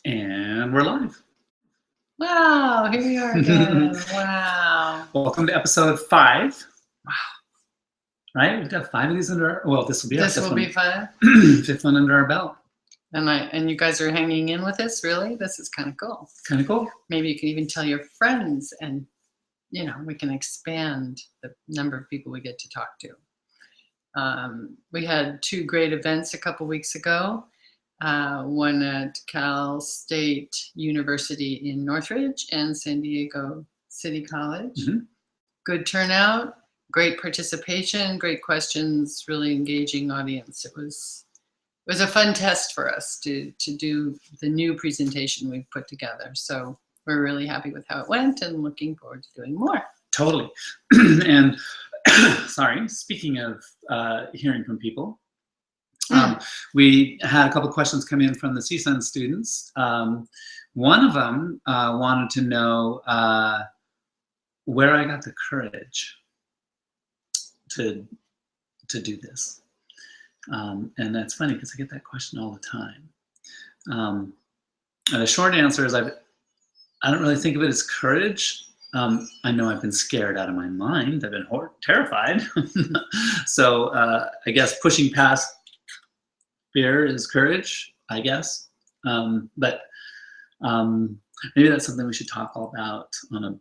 And we're live. Wow, here we are again. Wow. Welcome to episode 5. Wow. Right? We've got 5 of these under our, well, this will be our fifth one. Be 5? Fifth one under our belt. And you guys are hanging in with us, really? This is kind of cool. Kind of cool. Maybe you can even tell your friends and, we can expand the number of people we get to talk to. We had 2 great events a couple weeks ago. One at Cal State University in Northridge and San Diego City College. Mm-hmm. Good turnout, great participation, great questions, really engaging audience. It was a fun test for us to do the new presentation we've put together. So we're really happy with how it went and looking forward to doing more. Totally. And sorry, speaking of hearing from people, we had a couple of questions come in from the CSUN students. One of them wanted to know where I got the courage to do this. And that's funny because I get that question all the time. And the short answer is I don't really think of it as courage. I know I've been scared out of my mind. I've been terrified. So I guess pushing past fear is courage, I guess. But maybe that's something we should talk all about on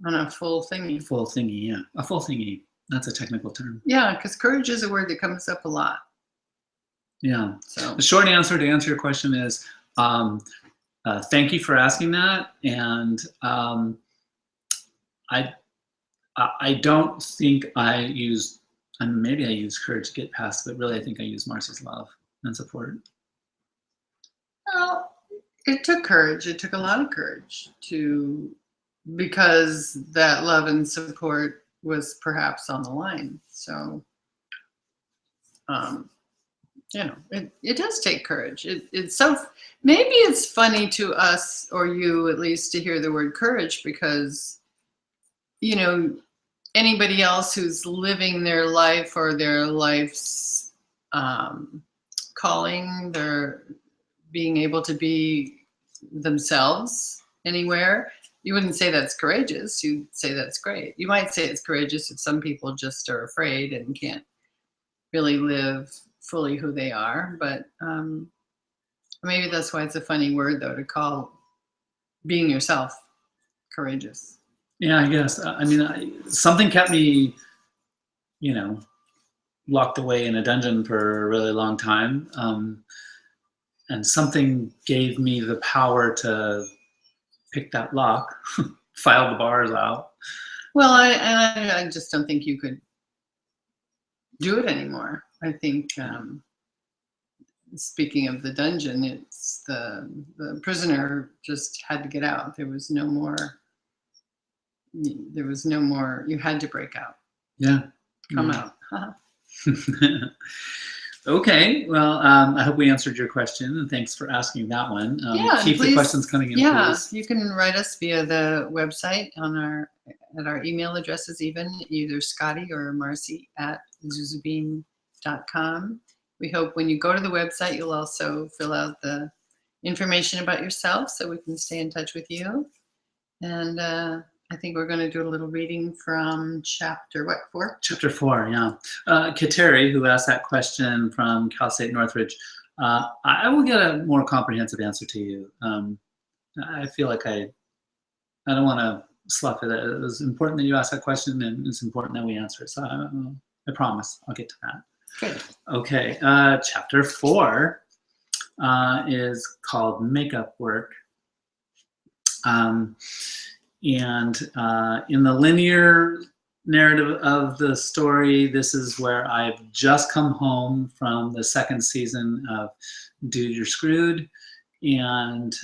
a full thingy. Full thingy, yeah. A full thingy. That's a technical term. Yeah, because courage is a word that comes up a lot. Yeah. So the short answer to answer your question is thank you for asking that. And I don't think I used, and maybe I use courage to get past, but really I think I use Marcy's love and support. Well, it took courage. It took a lot of courage because that love and support was perhaps on the line. So, it does take courage. It's so, maybe it's funny to us, or you at least, to hear the word courage because, anybody else who's living their life or their life's calling, they're being able to be themselves anywhere, you wouldn't say that's courageous. You'd say that's great. You might say it's courageous if some people just are afraid and can't really live fully who they are. But maybe that's why it's a funny word, though, to call being yourself courageous. Yeah, I guess. I mean, something kept me, locked away in a dungeon for a really long time. And something gave me the power to pick that lock, file the bars out. Well, I just don't think you could do it anymore. I think, speaking of the dungeon, it's the prisoner just had to get out. There was no more, you had to break out. Yeah. Come out. Okay, well, I hope we answered your question, and thanks for asking that one. Keep the questions coming in, please. You can write us via the website at our email addresses, either Scottie or Marcy at zuzubin.com. We hope when you go to the website, you'll also fill out the information about yourself so we can stay in touch with you. And I think we're going to do a little reading from chapter 4? Chapter 4, yeah. Kateri, who asked that question from Cal State Northridge, I will get a more comprehensive answer to you. I feel like I don't want to slough it. It was important that you asked that question, and it's important that we answer it. So I promise I'll get to that. Good. Okay, chapter 4 is called Makeup Work. And in the linear narrative of the story, this is where I've just come home from the 2nd season of Dude, You're Screwed. And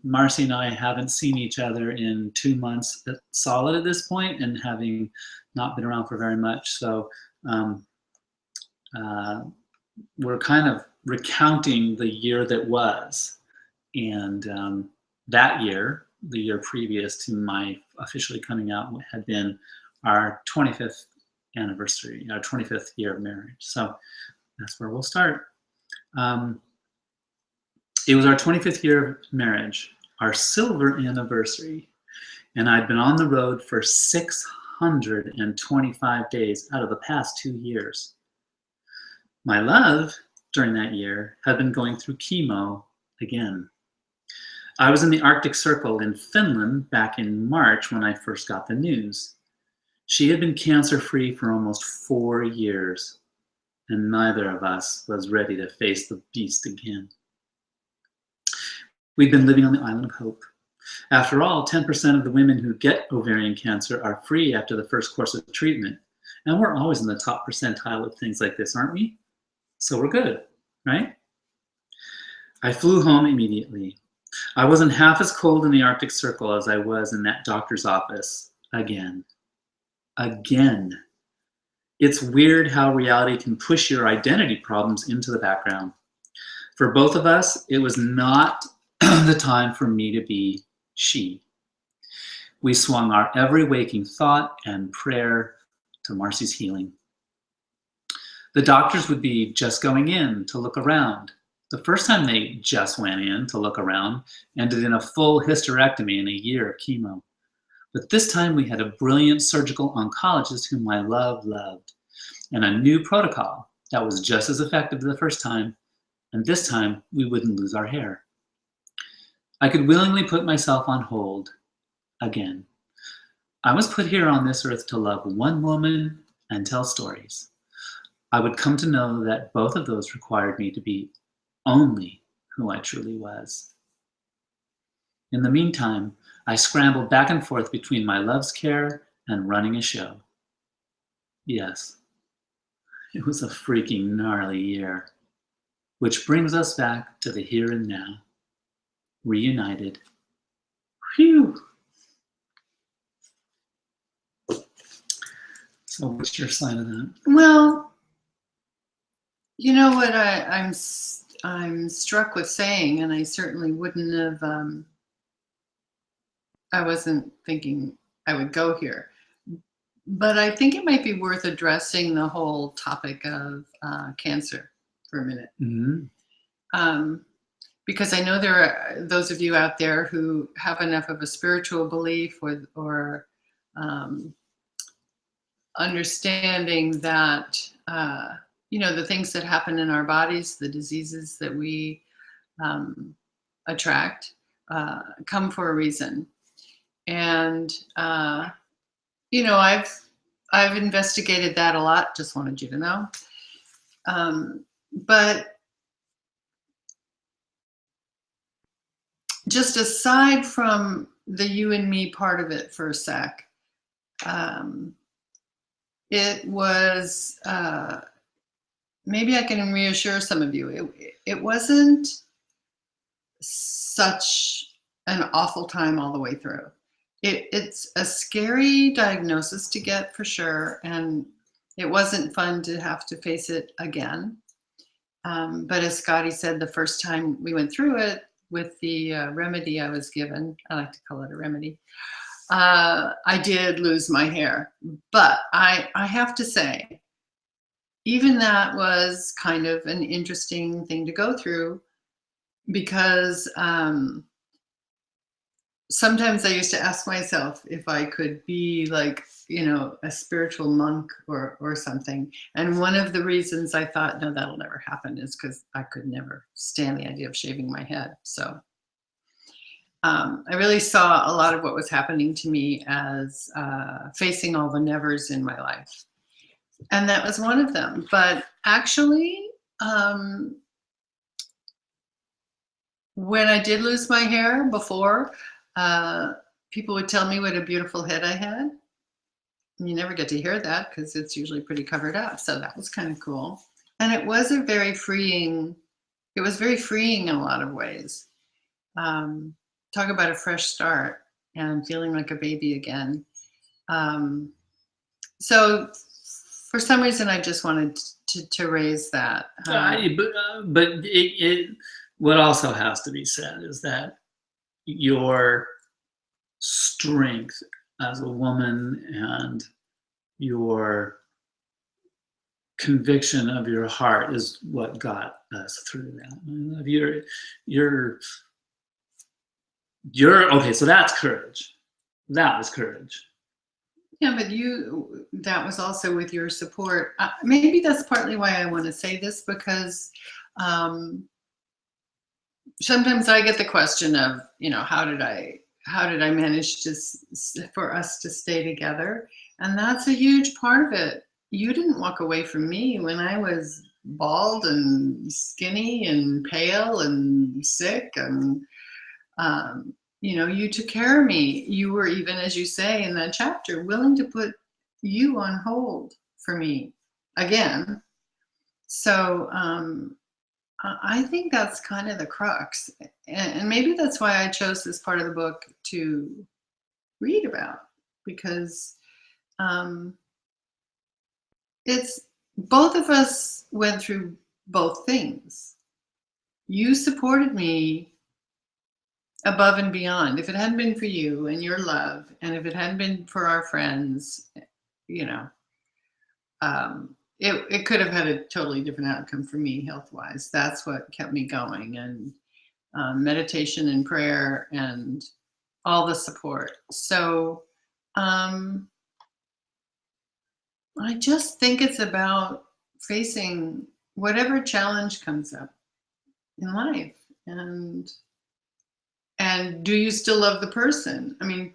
Marcy and I haven't seen each other in 2 months solid at this point, and having not been around for very much. So we're kind of recounting the year that was. And that year, the year previous to my officially coming out, had been our 25th anniversary, our 25th year of marriage. So that's where we'll start. It was our 25th year of marriage, our silver anniversary, and I'd been on the road for 625 days out of the past 2 years. My love, during that year, had been going through chemo again. I was in the Arctic Circle in Finland back in March when I first got the news. She had been cancer-free for almost 4 years, and neither of us was ready to face the beast again. We'd been living on the island of hope. After all, 10% of the women who get ovarian cancer are free after the first course of treatment, and we're always in the top percentile of things like this, aren't we? So we're good, right? I flew home immediately. I wasn't half as cold in the Arctic Circle as I was in that doctor's office again. Again. It's weird how reality can push your identity problems into the background. For both of us, it was not the time for me to be she. We swung our every waking thought and prayer to Marcy's healing. The doctors would be just going in to look around. The first time they just went in to look around ended in a full hysterectomy and a year of chemo. But this time we had a brilliant surgical oncologist whom I loved, and a new protocol that was just as effective the first time, and this time we wouldn't lose our hair. I could willingly put myself on hold again. I was put here on this earth to love one woman and tell stories. I would come to know that both of those required me to be only who I truly was. In the meantime, I scrambled back and forth between my love's care and running a show. Yes, it was a freaking gnarly year. Which brings us back to the here and now. Reunited. Phew! So what's your side of that? Well, you know what I'm struck with saying, and I certainly wouldn't have, I wasn't thinking I would go here, but I think it might be worth addressing the whole topic of cancer for a minute. Mm-hmm. Because I know there are those of you out there who have enough of a spiritual belief or understanding that, you know, the things that happen in our bodies, the diseases that we attract, come for a reason. And, you know, I've investigated that a lot, just wanted you to know. But just aside from the you and me part of it for a sec, it was, maybe I can reassure some of you, it wasn't such an awful time all the way through. It's a scary diagnosis to get for sure, and it wasn't fun to have to face it again. But as Scottie said, the first time we went through it with the remedy I was given, I like to call it a remedy, I did lose my hair. But I have to say, even that was kind of an interesting thing to go through, because sometimes I used to ask myself if I could be like, you know, a spiritual monk or something. And one of the reasons I thought, no, that'll never happen is because I could never stand the idea of shaving my head. So I really saw a lot of what was happening to me as facing all the nevers in my life. And that was one of them. But actually, when I did lose my hair before, people would tell me what a beautiful head I had. You never get to hear that because it's usually pretty covered up. So that was kind of cool. And it was very freeing in a lot of ways. Talk about a fresh start and feeling like a baby again. So for some reason, I just wanted to raise that. But what also has to be said is that your strength as a woman and your conviction of your heart is what got us through that. You're okay. So that's courage. That was courage. Yeah, but that was also with your support. Maybe that's partly why I want to say this, because sometimes I get the question of, how did I manage for us to stay together? And that's a huge part of it. You didn't walk away from me when I was bald and skinny and pale and sick, and you took care of me. You were, even as you say in that chapter, willing to put you on hold for me again. So I think that's kind of the crux. And maybe that's why I chose this part of the book to read about, because it's both of us went through both things. You supported me above and beyond. If it hadn't been for you and your love, and if it hadn't been for our friends, it could have had a totally different outcome for me health-wise. That's what kept me going, and meditation and prayer and all the support. So I just think it's about facing whatever challenge comes up in life. And do you still love the person? I mean,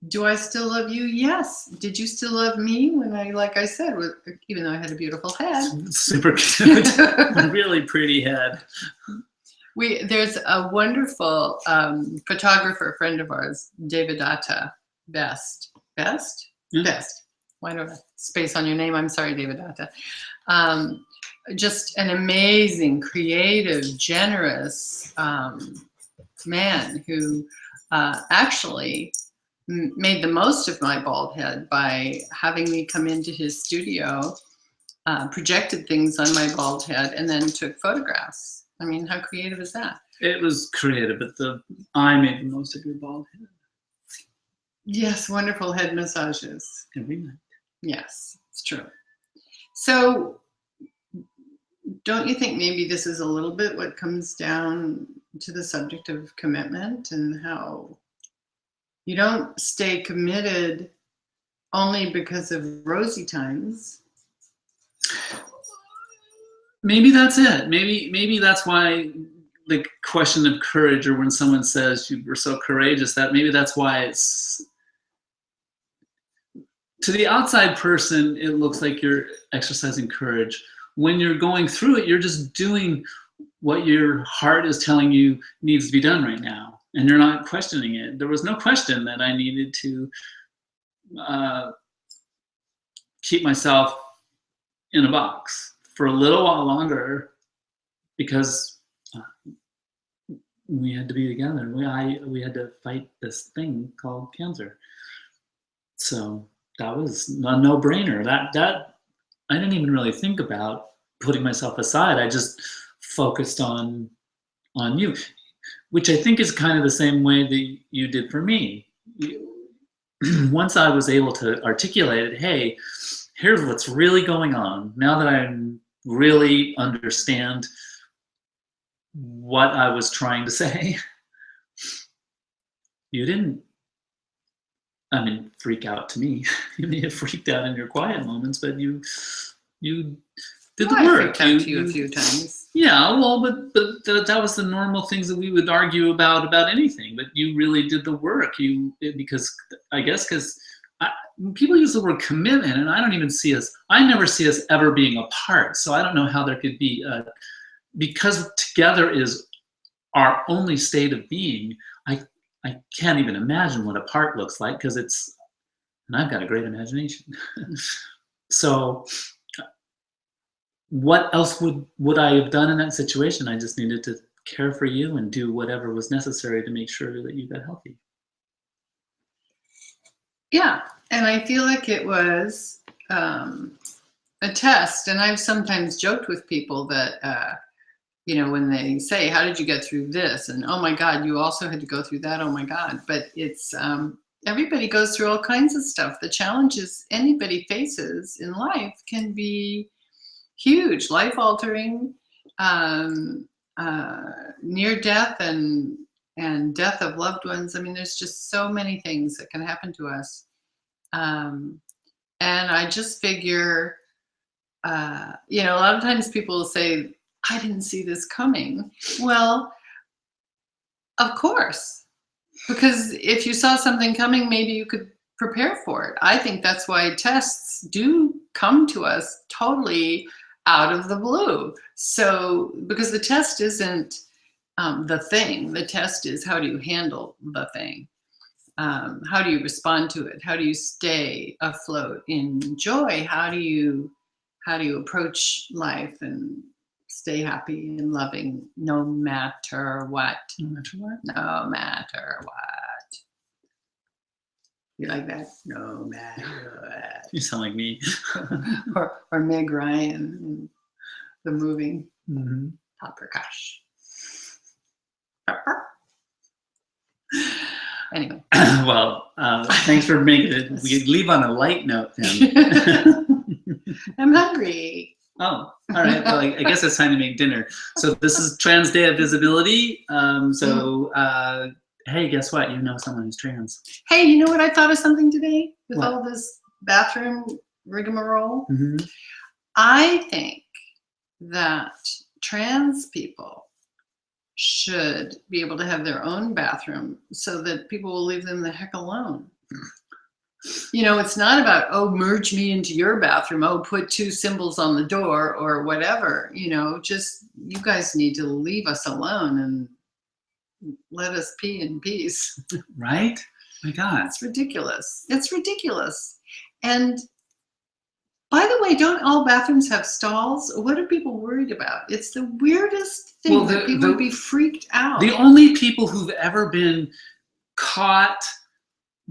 do I still love you? Yes. Did you still love me when like I said, even though I had a beautiful head? Super cute. Really pretty head. There's a wonderful photographer friend of ours, Davidata Best. Best? Yeah. Best. Why don't I space on your name? I'm sorry, Davidata. Just an amazing, creative, generous man who actually made the most of my bald head by having me come into his studio, projected things on my bald head, and then took photographs. I mean, how creative is that? It was creative, but I made the most of your bald head. Yes, wonderful head massages. Every night. Yes, it's true. So don't you think maybe this is a little bit what comes down to the subject of commitment, and how you don't stay committed only because of rosy times? Maybe that's it. Maybe that's why the question of courage, or when someone says you were so courageous, that maybe that's why it's, to the outside person, it looks like you're exercising courage. When you're going through it, you're just doing what your heart is telling you needs to be done right now, and you're not questioning it. There was no question that I needed to keep myself in a box for a little while longer, because we had to be together. We had to fight this thing called cancer. So that was a no-brainer. That I didn't even really think about putting myself aside. I just focused on you, which I think is kind of the same way that you did for me. Once I was able to articulate it, hey, here's what's really going on. Now that I really understand what I was trying to say, you didn't, freak out to me. You may have freaked out in your quiet moments, but you did the work. I freaked out to you a few times. Yeah, well, but that was the normal things that we would argue about anything. But you really did the work. Because when people use the word commitment, and I never see us ever being apart. So I don't know how there could be because together is our only state of being. I can't even imagine what apart looks like, because and I've got a great imagination. So what else would I have done in that situation? I just needed to care for you and do whatever was necessary to make sure that you got healthy. Yeah, and I feel like it was a test. And I've sometimes joked with people that, when they say, how did you get through this? And, oh my God, you also had to go through that. Oh my God. But it's, everybody goes through all kinds of stuff. The challenges anybody faces in life can be huge, life-altering, near death and death of loved ones. I mean, there's just so many things that can happen to us. And I just figure, a lot of times people will say, I didn't see this coming. Well, of course, because if you saw something coming, maybe you could prepare for it. I think that's why tests do come to us totally out of the blue. So, because the test isn't the thing, the test is how do you handle the thing? How do you respond to it? How do you stay afloat in joy? How do you approach life and stay happy and loving no matter what? No matter what? No matter what. You like that? No matter what. You sound like me. or Meg Ryan in The Moving. Mm-hmm. Paprikash. Anyway. Well, thanks for making it. We leave on a light note then. I'm hungry. Oh, all right. Well, I guess it's time to make dinner. So this is Trans Day of Visibility. Hey, guess what? You know someone who's trans. Hey, you know what I thought of something today with What? all this bathroom rigmarole? Mm-hmm. I think that trans people should be able to have their own bathroom so that people will leave them the heck alone. It's not about, oh, merge me into your bathroom. Oh, put 2 symbols on the door or whatever. Just you guys need to leave us alone and let us pee in peace. Right? My God. It's ridiculous. It's ridiculous. And by the way, don't all bathrooms have stalls? What are people worried about? It's the weirdest thing that people would be freaked out. The only people who've ever been caught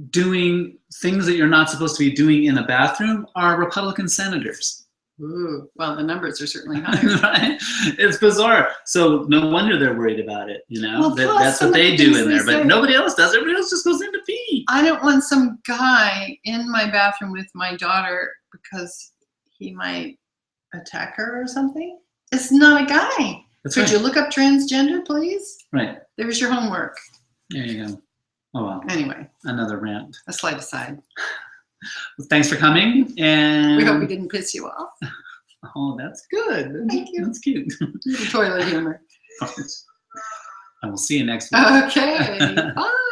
doing things that you're not supposed to be doing in a bathroom are Republican senators. Ooh, well, the numbers are certainly higher. Right? It's bizarre. So no wonder they're worried about it, Well, that's what they do in there, but nobody else does. Everybody else just goes in to pee. I don't want some guy in my bathroom with my daughter because he might attack her or something. It's not a guy. Could you look up transgender, please? Right. There's your homework. There you go. Oh, well. Anyway. Another rant. A slight aside. Well, thanks for coming. And we hope we didn't piss you off. Oh, that's good. Thank you. That's cute. Toilet humor. I will see you next week. Okay. Bye.